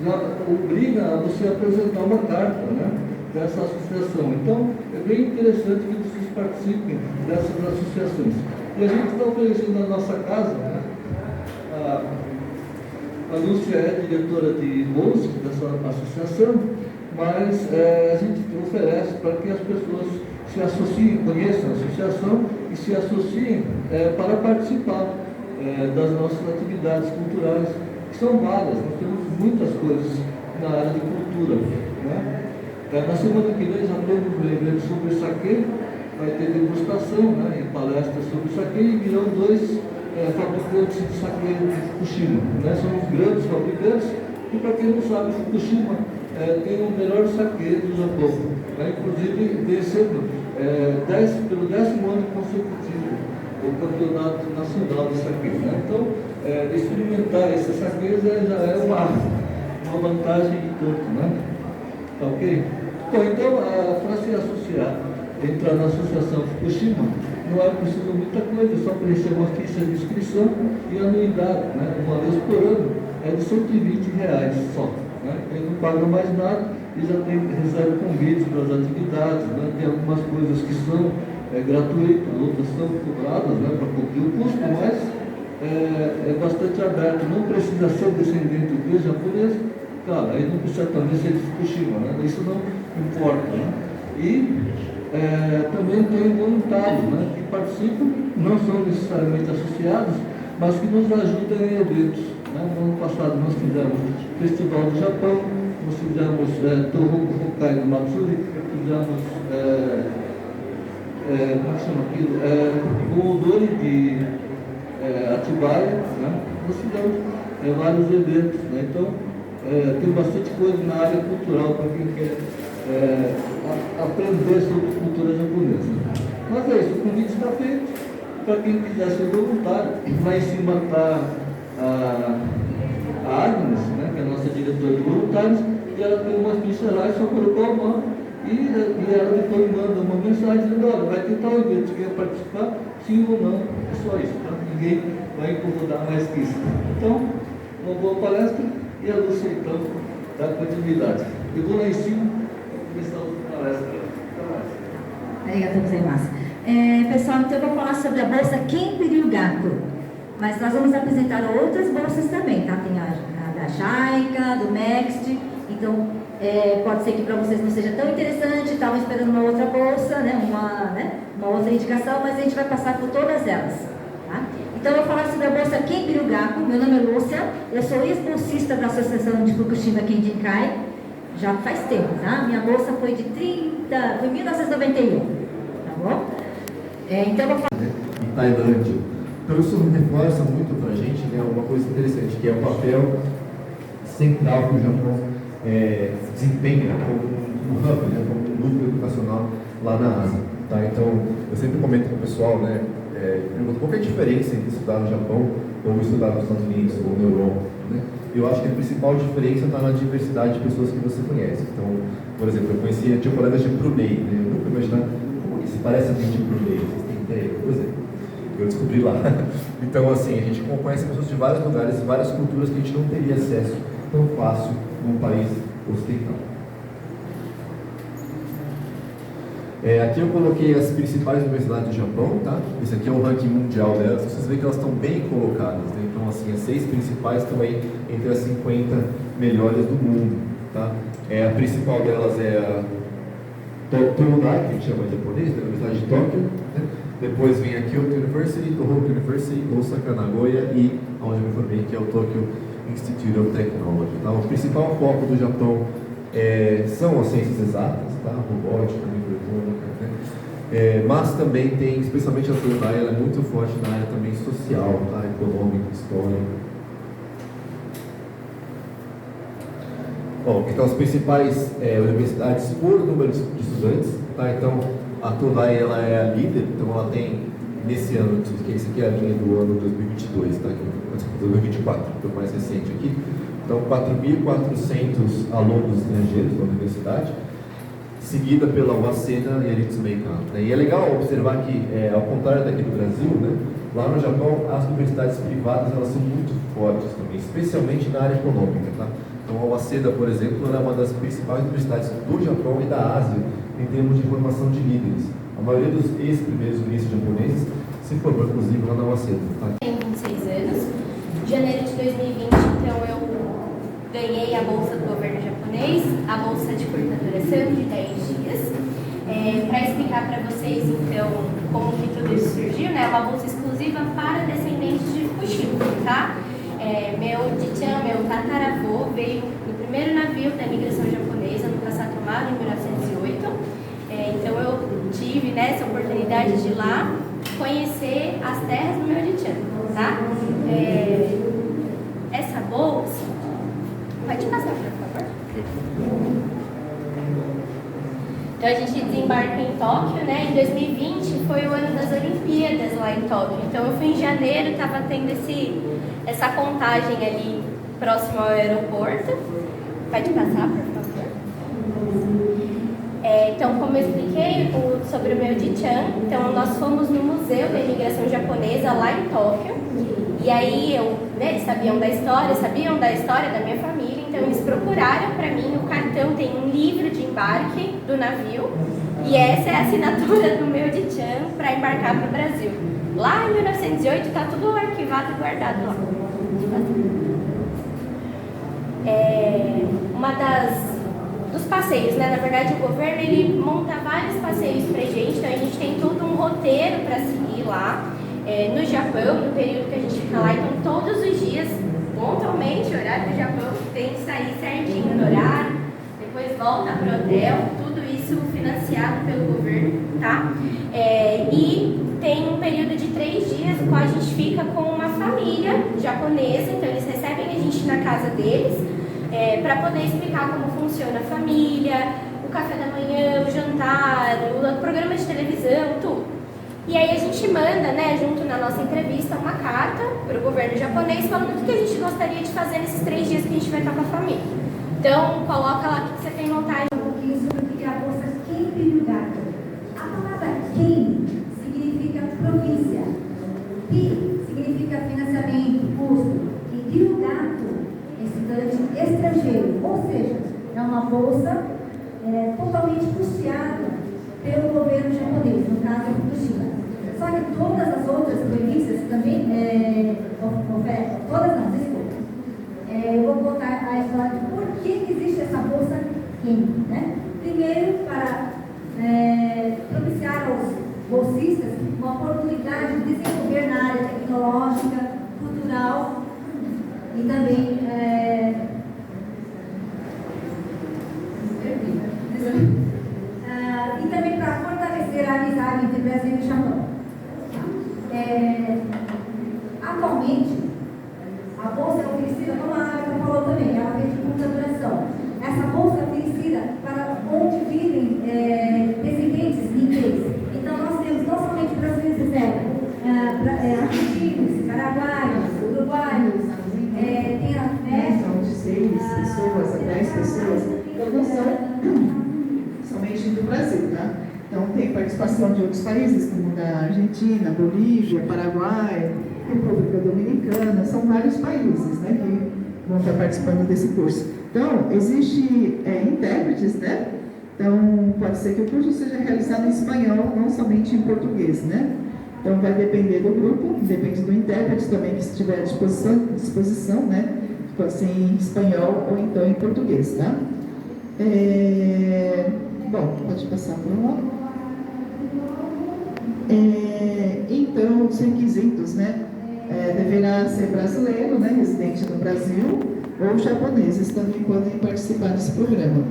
já obriga a você apresentar uma carta, né, dessa associação. Então, é bem interessante que vocês participem dessas associações. E a gente está oferecendo na nossa casa, né, a Lúcia é diretora de bolsa dessa associação, mas a gente oferece para que as pessoas se associem, conheçam a associação e se associem para participar das nossas atividades culturais, que são várias, nós temos muitas coisas na área de cultura, né? Na semana que vem já temos um evento sobre saquê, vai ter degustação, né, e palestras sobre saquê, e virão dois fabricantes de saquê de Fukushima, né? São os grandes fabricantes, e para quem não sabe, Fukushima tem o melhor saquê do Japão, né? Inclusive vencendo pelo 10º ano consecutivo o campeonato nacional de saquê, né? Então, experimentar esses saquês já é uma vantagem de tanto, né? Tá ok? Bom, então, para se associar, entrar na Associação Fukushima, não é preciso muita coisa, é só preencher uma ficha de inscrição e anuidade, né, uma vez por ano, é de R$120 só. Né? Ele não paga mais nada e já recebe convites para as atividades, né? Tem algumas coisas que são gratuitas, outras são cobradas, né, para cobrir o custo, mas é bastante aberto, não precisa ser descendente de japonês, claro, aí não precisa também ser de Fukushima, né? Isso não importa. Né? E também tem voluntários, né, que participam, não são necessariamente associados, mas que nos ajudam em eventos. Né? No ano passado nós fizemos Festival do Japão, nós fizemos Tohoku Hokkaido Matsuri, fizemos, como se chama aquilo? O Odori de Atibaia, né? Nós fizemos vários eventos. Né? Então, tem bastante coisa na área cultural para quem quer aprender sobre cultura japonesa. Mas é isso, o convite está feito para quem quiser ser voluntário. Lá em cima está a Agnes, né, que é a nossa diretora de voluntários, e ela tem uma ficha lá, é só colocar a mão e ela depois manda uma mensagem dizendo: olha, vai ter tal evento, quer participar? Sim ou não? É só isso, tá? Ninguém vai incomodar mais que isso. Então, uma boa palestra e a Lúcia então dá continuidade. Eu vou lá em cima começar a palestra. Obrigada, gozaimasu. Pessoal, então eu vou falar sobre a bolsa Kenpei Ryugaku, mas nós vamos apresentar outras bolsas também, tá? Tem a da JICA, do MEXT, então pode ser que para vocês não seja tão interessante, estavam esperando uma outra bolsa, né? Uma outra indicação, mas a gente vai passar por todas elas, tá? Então eu vou falar sobre a bolsa Kenpei Ryugaku. Meu nome é Lúcia, eu sou ex-bolsista da Associação de Fukushima Kenjinkai, já faz tempo, tá? Minha bolsa foi de 1991, tá bom? Então eu vou falar. Em Tailândia. Então isso reforça muito para a gente, né, uma coisa interessante, que é o papel central que o Japão desempenha como um hub, né, como um núcleo educacional lá na Ásia. Tá? Então eu sempre comento com o pessoal, né, pergunto qual é a diferença entre estudar no Japão ou estudar nos Estados Unidos ou na Europa. Né? Eu acho que a principal diferença está na diversidade de pessoas que você conhece. Então, por exemplo, eu tinha colegas de Brunei, né? Eu nunca imaginava como isso parece a gente de Brunei, vocês têm ideia? Pois é, eu descobri lá. Então, assim, a gente conhece pessoas de vários lugares, várias culturas que a gente não teria acesso tão fácil num país ocidental. Aqui eu coloquei as principais universidades do Japão, tá? Esse aqui é o ranking mundial delas. Vocês veem que elas estão bem colocadas, né? Então, assim, as 6 principais estão aí entre as 50 melhores do mundo, tá? A principal delas é a Tokyo, que a gente chama em japonês, da Universidade de Tóquio, né? Depois vem a Kyoto University, Tohoku University, Osaka, Nagoya e, onde eu me formei, que é o Tokyo Institute of Technology, tá? O principal foco do Japão são as ciências exatas, tá? Robótica, microeletrônica, né? Mas também tem, especialmente a Tokyo, ela é muito forte na área também social, tá? Econômica, histórica. Bom, então as principais universidades por número de estudantes, tá? Então a Todai ela é a líder, então ela tem nesse ano, que esse aqui é a linha do ano 2022, tá? 2024, que é o mais recente aqui. Então 4.400 alunos estrangeiros da universidade, seguida pela Waseda e a Ritsumeikan. E é legal observar que, ao contrário daqui do Brasil, né, lá no Japão as universidades privadas elas são muito fortes também, especialmente na área econômica, tá? Então a Waseda, por exemplo, ela é uma das principais universidades do Japão e da Ásia em termos de formação de líderes. A maioria dos ex-primeiros ministros japoneses se formou, inclusive, lá na Waseda. Tá? Tenho 26 anos. Em janeiro de 2020, então, eu ganhei a bolsa do governo japonês, a bolsa de curta duração de 10 dias. Para explicar para vocês, então, como que tudo isso surgiu, né? Uma bolsa exclusiva para descendentes de Fukushima, tá? Meu tchan, meu tataravô, veio no primeiro navio da imigração japonesa no Kasatomaru, em 1908. Então, eu tive, né, essa oportunidade de ir lá conhecer as terras do meu tchan, tá? Essa bolsa... Pode passar, por favor. Então a gente desembarca em Tóquio, né? Em 2020 foi o ano das Olimpíadas lá em Tóquio. Então eu fui em janeiro, estava tendo essa contagem ali próximo ao aeroporto. Pode passar, por favor. Então, como eu expliquei sobre o meu Ji-chan, então nós fomos no Museu da Imigração Japonesa lá em Tóquio. E aí eles sabiam da história da minha família, então eles procuraram para mim, no cartão tem um livro de embarque do navio, e essa é a assinatura do meu Ji-chan para embarcar para o Brasil. Lá em 1908 está tudo arquivado e guardado lá. Dos passeios, né? Na verdade, o governo ele monta vários passeios pra gente, então a gente tem todo um roteiro para seguir lá. No Japão, no período que a gente fica lá, então todos os dias, pontualmente, o horário do Japão, tem que sair certinho no horário, depois volta pro hotel, tudo isso financiado pelo governo, tá? E tem um período de 3 dias, no qual a gente fica com uma família japonesa, então eles recebem a gente na casa deles, para poder explicar como funciona a família, o café da manhã, o jantar, o programa de televisão, tudo. E aí a gente manda, né, junto na nossa entrevista, uma carta para o governo japonês falando o que a gente gostaria de fazer nesses 3 dias que a gente vai estar com a família. Então, coloca lá o que você tem vontade. Um pouquinho sobre o que é a bolsa Kenpyugaku. A palavra Ken significa província. Pi significa financiamento, custo. E Ryugaku é estudante estrangeiro. Ou seja, é uma bolsa totalmente custeada pelo governo japonês, no caso é Fukushima. Só que todas as outras províncias também oferecem, todas não, desculpa. Eu vou contar a história de por que existe essa bolsa Ken, né? Primeiro, para propiciar aos bolsistas uma oportunidade de desenvolver na área tecnológica, cultural e também para fortalecer a amizade entre Brasil e Japão. Atualmente, a bolsa é oferecida, como a Agatha falou também, ela vem de curta duração. Essa bolsa é oferecida para onde vivem descendentes de inglês. Então, nós temos não somente brasileiros, argentinos, paraguaios, uruguaios, tem de 6 pessoas a 10 pessoas, todas são somente do Brasil, tá? Então tem participação de outros países, como da Argentina, Bolívia, Paraguai, República Dominicana, são vários países, né, que vão estar participando desse curso. Então, existe intérpretes, né? Então, pode ser que o curso seja realizado em espanhol, não somente em português, né? Então, vai depender do grupo, depende do intérprete também que estiver à disposição, né? Pode ser em espanhol ou então em português, tá? Bom, pode passar por lá. Então, os requisitos, né? Deverá ser brasileiro, né? Residente no Brasil, ou japoneses também podem participar desse programa.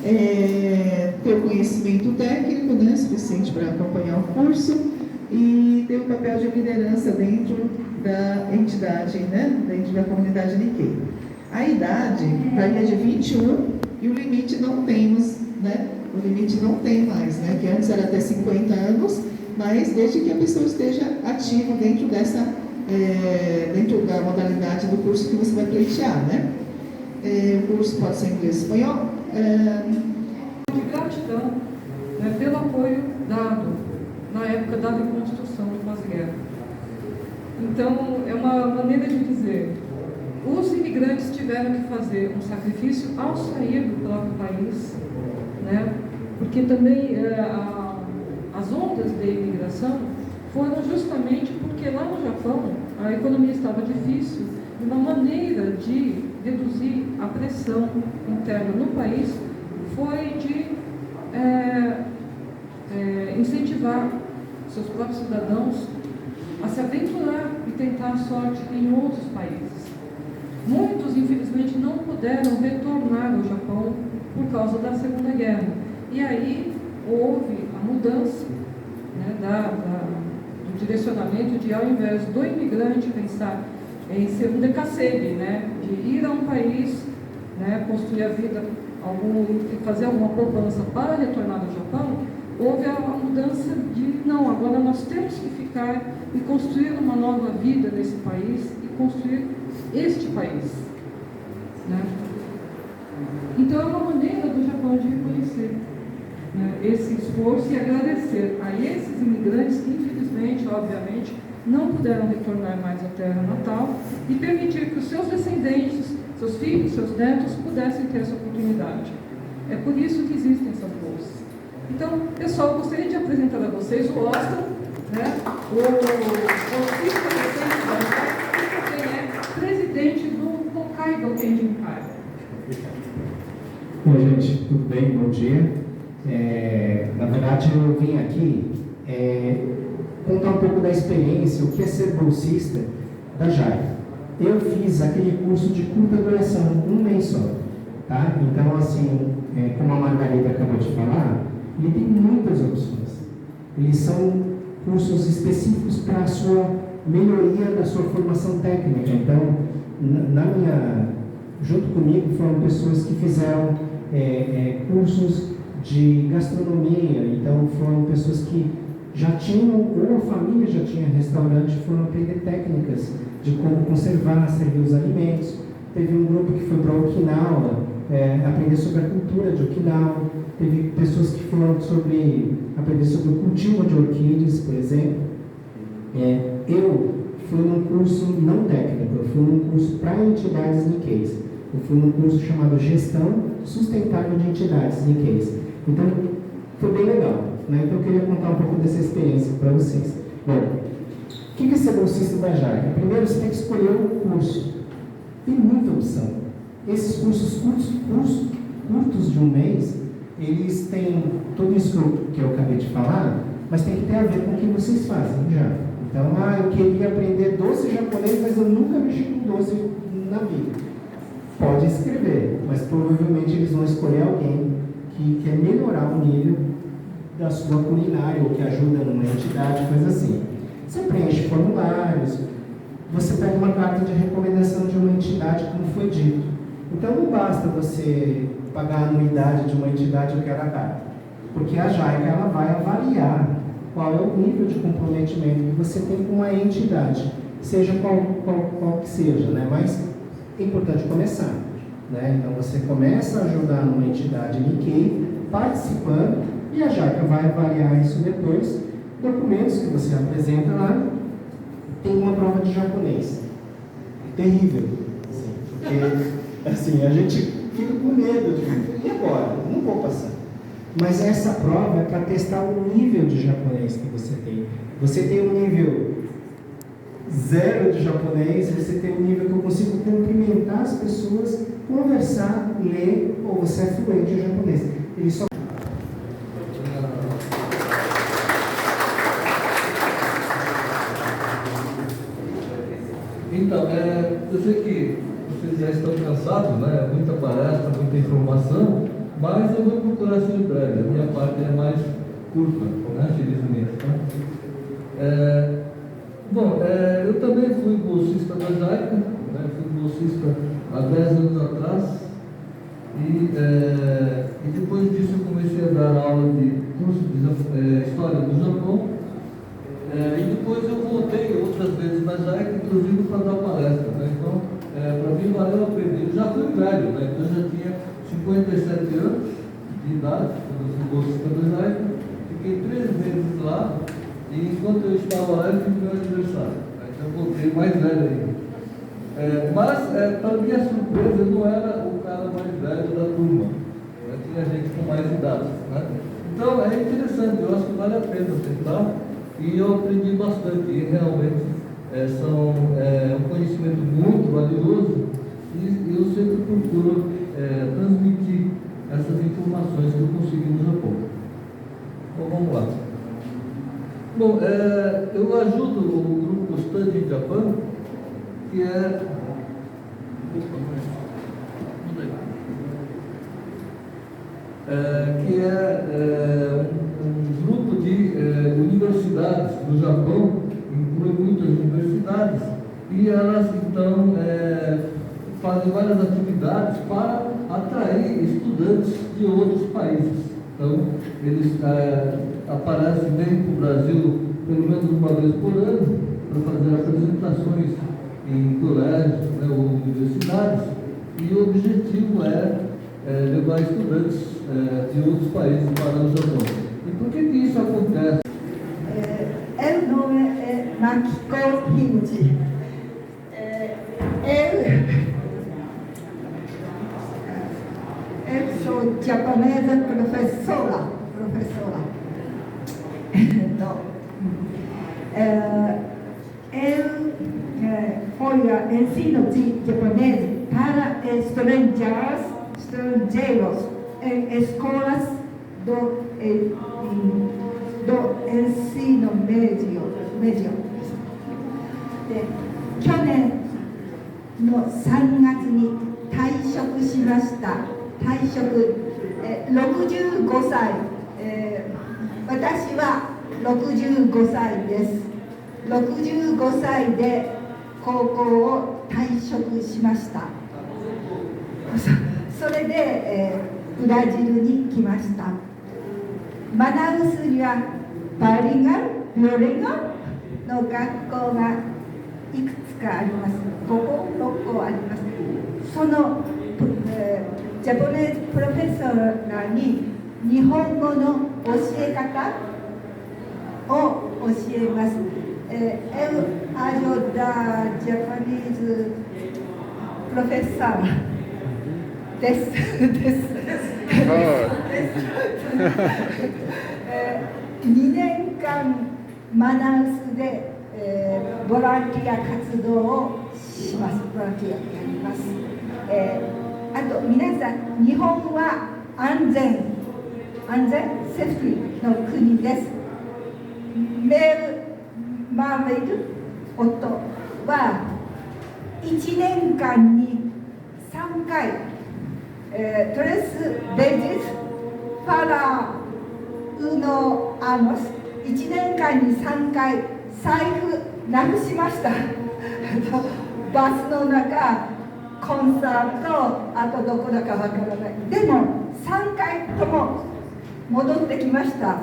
Ter o conhecimento técnico, né? Suficiente para acompanhar o curso e ter o papel de liderança dentro da entidade, né? Dentro da comunidade Nikkei. A idade varia de 21 e o limite não temos, né? O limite não tem mais, né? Que antes era até 50 anos, mas desde que a pessoa esteja ativa dentro dentro da modalidade do curso que você vai pleitear, né? O curso pode ser em inglês e espanhol. De gratidão, né, pelo apoio dado na época da reconstrução do pós-guerra. Então, é uma maneira de dizer, os imigrantes tiveram que fazer um sacrifício ao sair do próprio país, né? Porque também as ondas de imigração foram justamente porque lá no Japão a economia estava difícil e uma maneira de reduzir a pressão interna no país foi de incentivar seus próprios cidadãos a se aventurar e tentar a sorte em outros países. Muitos, infelizmente, não puderam retornar ao Japão por causa da Segunda Guerra. E aí houve a mudança, né, do direcionamento de, ao invés do imigrante pensar em ser um decassebe, né, de ir a um país, né, construir a vida, fazer alguma poupança para retornar ao Japão, houve a mudança de, não, agora nós temos que ficar e construir uma nova vida nesse país e construir este país, né? Então é uma maneira do Japão de reconhecer, né, esse esforço e agradecer a esses imigrantes que, infelizmente, obviamente, não puderam retornar mais à terra natal e permitir que os seus descendentes, seus filhos, seus netos, pudessem ter essa oportunidade. É por isso que existem essas bolsas. Então, pessoal, gostaria de apresentar a vocês o Oscar, né, o filho que também é presidente do Hokkaido Kenjinkai. Oi, gente, tudo bem? Bom dia. Na verdade, eu vim aqui contar um pouco da experiência, o que é ser bolsista da JAI. Eu fiz aquele curso de curta duração, um mês só, tá? Então, assim, como a Margarida acabou de falar, ele tem muitas opções. Eles são cursos específicos para a sua melhoria da sua formação técnica. Então, junto comigo foram pessoas que fizeram cursos de gastronomia. Então, foram pessoas que já tinham, ou a família já tinha restaurante, foram aprender técnicas de como conservar, servir os alimentos. Teve um grupo que foi para Okinawa, aprender sobre a cultura de Okinawa. Teve pessoas que foram aprender sobre o cultivo de orquídeas, por exemplo. Eu fui num curso não técnico, eu fui num curso para entidades Nikkeis. Eu fui num curso chamado Gestão Sustentável de Entidades Nikkeis. Então, foi bem legal, né? Então, eu queria contar um pouco dessa experiência para vocês. Bom, o que é ser bolsista da JAI? Primeiro, você tem que escolher um curso. Tem muita opção. Esses cursos curtos de um mês, eles têm tudo isso que eu acabei de falar, mas tem que ter a ver com o que vocês fazem já. Então, eu queria aprender doce japonês, mas eu nunca mexi com doce na vida. Pode escrever, mas provavelmente eles vão escolher alguém que quer melhorar o nível da sua culinária, ou que ajuda numa entidade, coisa assim. Você preenche formulários, você pega uma carta de recomendação de uma entidade, como foi dito. Então, não basta você pagar a anuidade de uma entidade ou quer a carta, porque a JAICA ela vai avaliar qual é o nível de comprometimento que você tem com a entidade, seja qual que seja, né? Mas é importante começar, né? Então você começa a ajudar numa entidade Nikkei, participando, e a JAICA vai avaliar isso depois. Documentos que você apresenta lá, tem uma prova de japonês. Terrível, assim, porque assim, a gente fica com medo de, e agora? Não vou passar. Mas essa prova é para testar o nível de japonês que você tem. Você tem um nível 0 de japonês, você tem um nível que eu consigo cumprimentar as pessoas, conversar, ler, ou você é fluente em japonês. Ele só... Então, eu sei que vocês já estão cansados, né? Muita palestra, muita informação, mas eu vou procurar ser breve. A minha parte é mais curta, né? Felizmente. Né? Eu também fui bolsista da JAICA, né? Fui bolsista há 10 anos atrás, e depois disso eu comecei a dar aula de curso de História do Japão. E depois eu voltei outras vezes na JAICA, inclusive para dar palestra. Né? Então, para mim valeu a pena. Eu já fui velho, né? Então eu já tinha 57 anos de idade, quando eu fui bolsista da JAICA. Fiquei 3 meses lá, e enquanto eu estava lá, eu fiz meu aniversário. Então eu voltei mais velho ainda. Mas, para minha surpresa, eu não era o cara mais velho da turma. Tinha gente com mais idade. Né? Então, é interessante, eu acho que vale a pena tentar. E eu aprendi bastante. E realmente são um conhecimento muito valioso. E eu sempre procuro transmitir essas informações que eu consegui no Japão. Então, vamos lá. Bom, eu ajudo o grupo Study Japan, que é um grupo de universidades do Japão, inclui muitas universidades, e elas então fazem várias atividades para atrair estudantes de outros países. Então, eles aparecem, vêm para o Brasil pelo menos uma vez por ano para fazer apresentações em colégios, né, ou universidades, e o objetivo é levar estudantes de outros países para o Japão. E por que isso acontece? Meu nome é Makiko Hinji. Eu sou japonesa professora. Então, eu fui a ensino de japonês para estrangeiros em escolas do ensino médio. で、去年の3月に退職しました。65歳、私は65歳です。65歳で高校を退職しました。それで、ブラジルに来ました。マナウスにはバリガルの学校がいくつかあります。6校あります。その、ジャポネーズプロフェッサーに日本語の教え方を教えます。Eu ajudo a Japanese professor です。2年間マナウスで、ボランティア活動をします。ボランティアやります。あと皆さん、日本は安全セーフティの国です。マーベル夫は1年間に3回、トレスベジスパラウノアノス1年間に3回財布なくしましたバスの中、コンサート、あとどこだかわからない。でも3回とも戻ってきました。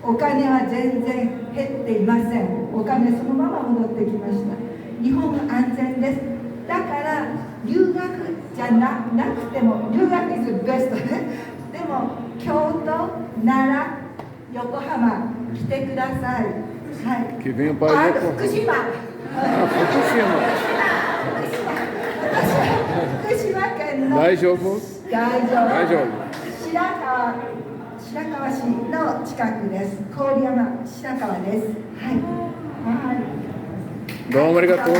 お金は全然減っていません。お金そのまま戻ってきました。日本は安全です。だから留学じゃなくても、留学 is best ね。でも京都、奈良、横浜来てください。はい。Que venha para福島。福島県の大丈夫。白河市の近くです。郡山白河です。はい。はい。どうもありがとう。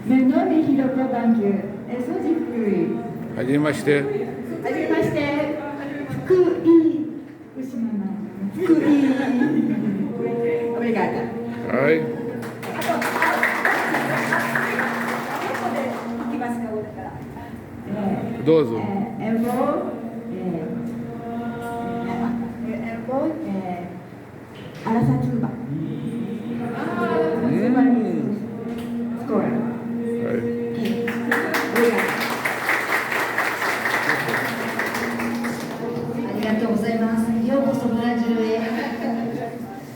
Meu nome é Hiroko Bangu. Eu sou de Fukui. はじめまして。はじめまして。福島の福井。Obrigada. はい。どうぞ。Eu vou